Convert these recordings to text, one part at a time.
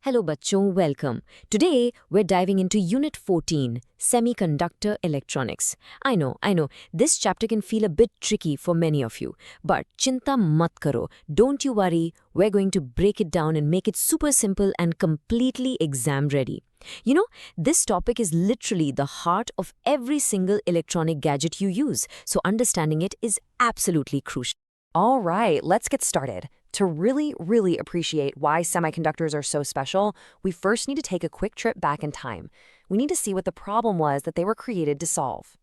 Hello bachon, welcome. Today we're diving into Unit 14, Semiconductor Electronics. I know, this chapter can feel a bit tricky for many of you, but chinta mat karo, don't you worry, we're going to break it down and make it super simple and completely exam ready. You know, this topic is literally the heart of every single electronic gadget you use, so understanding it is absolutely crucial. All right, let's get started. To really appreciate why semiconductors are so special, we first need to take a quick trip back in time. We need to see what the problem was that they were created to solve.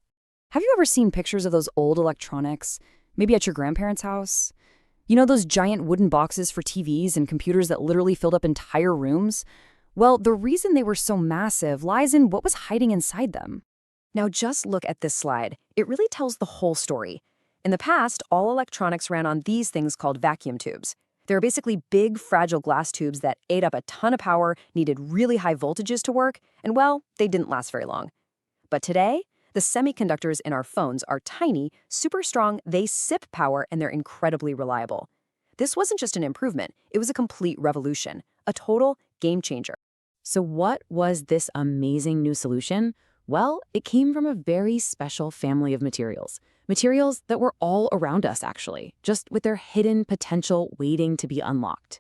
Have you ever seen pictures of those old electronics? Maybe at your grandparents' house? You know those giant wooden boxes for TVs and computers that literally filled up entire rooms? Well, the reason they were so massive lies in what was hiding inside them. Now just look at this slide. It really tells the whole story. In the past, all electronics ran on these things called vacuum tubes. They're basically big, fragile glass tubes that ate up a ton of power, needed really high voltages to work, and well, they didn't last very long. But today, the semiconductors in our phones are tiny, super strong, they sip power, and they're incredibly reliable. This wasn't just an improvement, it was a complete revolution, a total game changer. So what was this amazing new solution? Well, it came from a very special family of materials. Materials that were all around us, actually, just with their hidden potential waiting to be unlocked.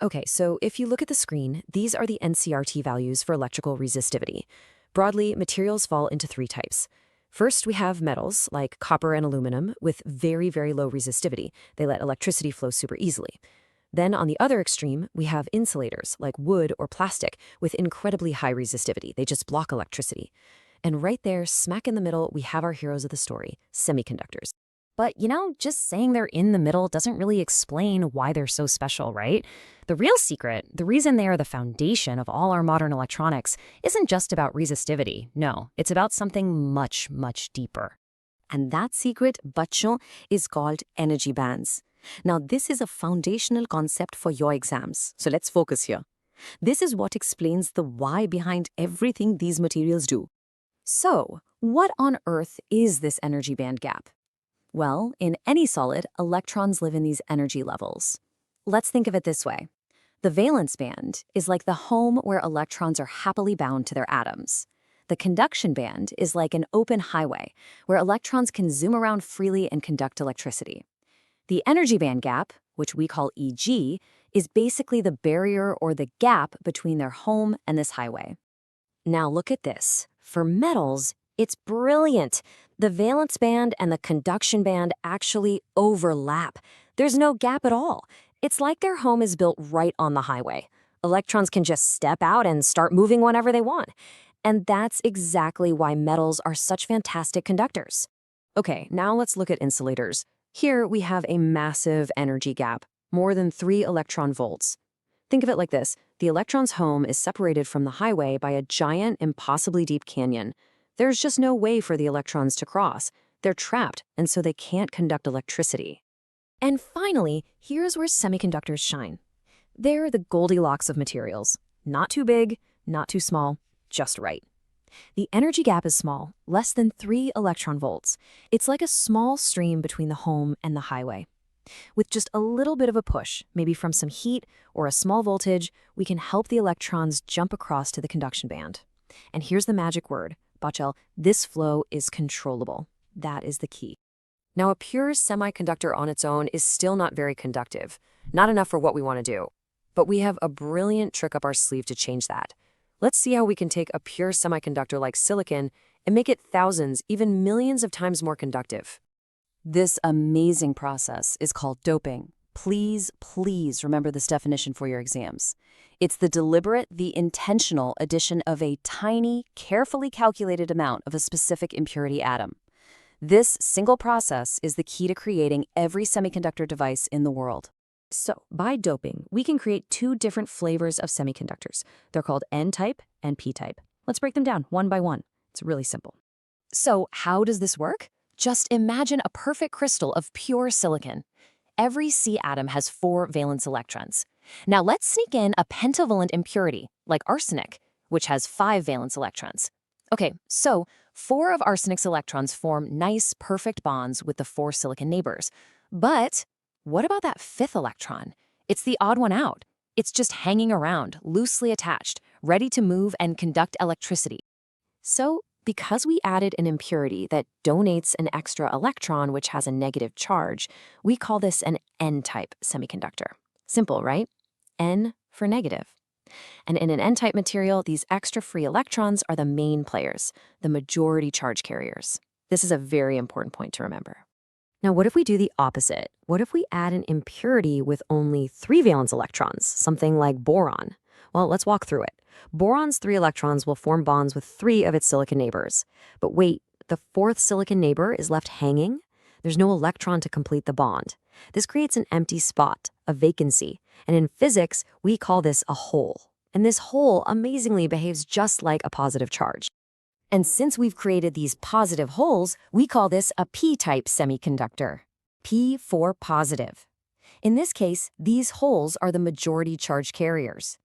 Okay, so if you look at the screen, these are the NCRT values for electrical resistivity. Broadly, materials fall into three types. First, we have metals, like copper and aluminum, with very low resistivity. They let electricity flow super easily. Then on the other extreme, we have insulators, like wood or plastic, with incredibly high resistivity. They just block electricity. And right there, smack in the middle, we have our heroes of the story, semiconductors. But, you know, just saying they're in the middle doesn't really explain why they're so special, right? The real secret, the reason they are the foundation of all our modern electronics, isn't just about resistivity. No, it's about something much deeper. And that secret, bachon, is called energy bands. Now, this is a foundational concept for your exams. So let's focus here. This is what explains the why behind everything these materials do. So, what on earth is this energy band gap? Well, in any solid, electrons live in these energy levels. Let's think of it this way. The valence band is like the home where electrons are happily bound to their atoms. The conduction band is like an open highway where electrons can zoom around freely and conduct electricity. The energy band gap, which we call EG, is basically the barrier or the gap between their home and this highway. Now look at this. For metals, it's brilliant. The valence band and the conduction band actually overlap. There's no gap at all. It's like their home is built right on the highway. Electrons can just step out and start moving whenever they want. And that's exactly why metals are such fantastic conductors. Okay, now let's look at insulators. Here we have a massive energy gap, more than 3 electron volts. Think of it like this. The electron's home is separated from the highway by a giant, impossibly deep canyon. There's just no way for the electrons to cross. They're trapped, and so they can't conduct electricity. And finally, here's where semiconductors shine. They're the Goldilocks of materials. Not too big, not too small, just right. The energy gap is small, less than 3 electron volts. It's like a small stream between the home and the highway. With just a little bit of a push, maybe from some heat or a small voltage, we can help the electrons jump across to the conduction band. And here's the magic word, Bachel, this flow is controllable. That is the key. Now, a pure semiconductor on its own is still not very conductive, not enough for what we want to do. But we have a brilliant trick up our sleeve to change that. Let's see how we can take a pure semiconductor like silicon and make it thousands, even millions of times more conductive. This amazing process is called doping. Please remember this definition for your exams. It's the deliberate, the intentional addition of a tiny, carefully calculated amount of a specific impurity atom. This single process is the key to creating every semiconductor device in the world. So, by doping, we can create 2 different flavors of semiconductors. They're called N-type and P-type. Let's break them down one by one. It's really simple. So, how does this work? Just imagine a perfect crystal of pure silicon. Every C atom has 4 valence electrons. Now let's sneak in a pentavalent impurity, like arsenic, which has 5 valence electrons. Okay, so 4 of arsenic's electrons form nice, perfect bonds with the 4 silicon neighbors. But what about that 5th electron? It's the odd one out. It's just hanging around, loosely attached, ready to move and conduct electricity. So, because we added an impurity that donates an extra electron which has a negative charge, we call this an N-type semiconductor. Simple, right? N for negative. And in an N-type material, these extra free electrons are the main players, the majority charge carriers. This is a very important point to remember. Now, what if we do the opposite? What if we add an impurity with only 3 valence electrons, something like boron? Well, let's walk through it. Boron's 3 electrons will form bonds with 3 of its silicon neighbors. But wait, the 4th silicon neighbor is left hanging? There's no electron to complete the bond. This creates an empty spot, a vacancy. And in physics, we call this a hole. And this hole amazingly behaves just like a positive charge. And since we've created these positive holes, we call this a p-type semiconductor. P for positive. In this case, these holes are the majority charge carriers.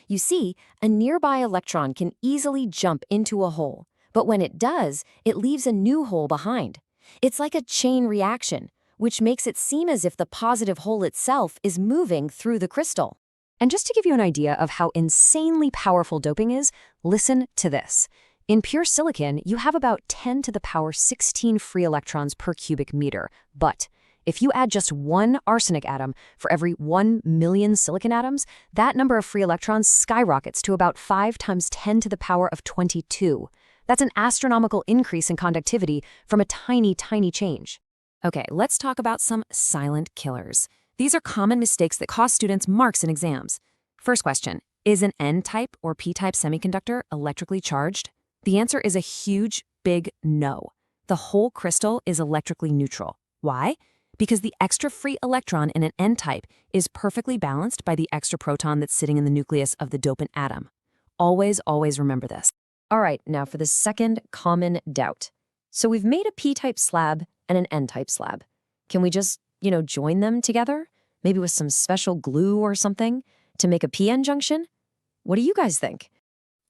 You see, a nearby electron can easily jump into a hole, but when it does, it leaves a new hole behind. It's like a chain reaction, which makes it seem as if the positive hole itself is moving through the crystal. And just to give you an idea of how insanely powerful doping is, listen to this. In pure silicon, you have about 10 to the power 16 free electrons per cubic meter. But if you add just 1 arsenic atom for every 1 million silicon atoms, that number of free electrons skyrockets to about 5 times 10 to the power of 22. That's an astronomical increase in conductivity from a tiny, tiny change. Okay, let's talk about some silent killers. These are common mistakes that cost students marks in exams. First question, is an N-type or P-type semiconductor electrically charged? The answer is a huge, big no. The whole crystal is electrically neutral. Why? Because the extra free electron in an N-type is perfectly balanced by the extra proton that's sitting in the nucleus of the dopant atom. Always, always remember this. All right, now for the second common doubt. So we've made a P-type slab and an N-type slab. Can we just, join them together? Maybe with some special glue or something to make a p-n junction? What do you guys think?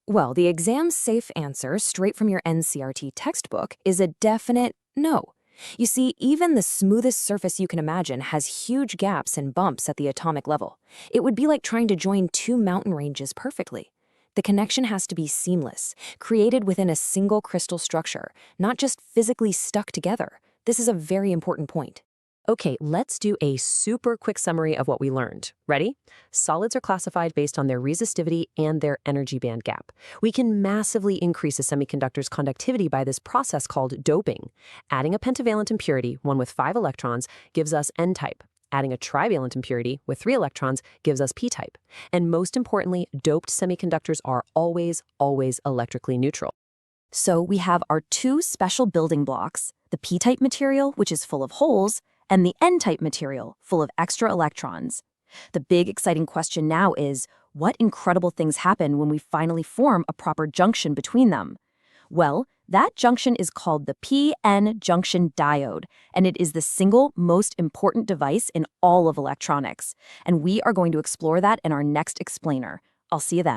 Well, the exam-safe answer, straight from your NCRT textbook, is a definite no. You see, even the smoothest surface you can imagine has huge gaps and bumps at the atomic level. It would be like trying to join 2 mountain ranges perfectly. The connection has to be seamless, created within a single crystal structure, not just physically stuck together. This is a very important point. Okay, let's do a super quick summary of what we learned. Ready? Solids are classified based on their resistivity and their energy band gap. We can massively increase a semiconductor's conductivity by this process called doping. Adding a pentavalent impurity, one with 5 electrons, gives us N-type. Adding a trivalent impurity with 3 electrons gives us P-type. And most importantly, doped semiconductors are always, always electrically neutral. So we have our 2 special building blocks, the P-type material, which is full of holes, and the N-type material, full of extra electrons. The big exciting question now is, what incredible things happen when we finally form a proper junction between them? Well, that junction is called the p-n junction diode, and it is the single most important device in all of electronics. And we are going to explore that in our next explainer. I'll see you then.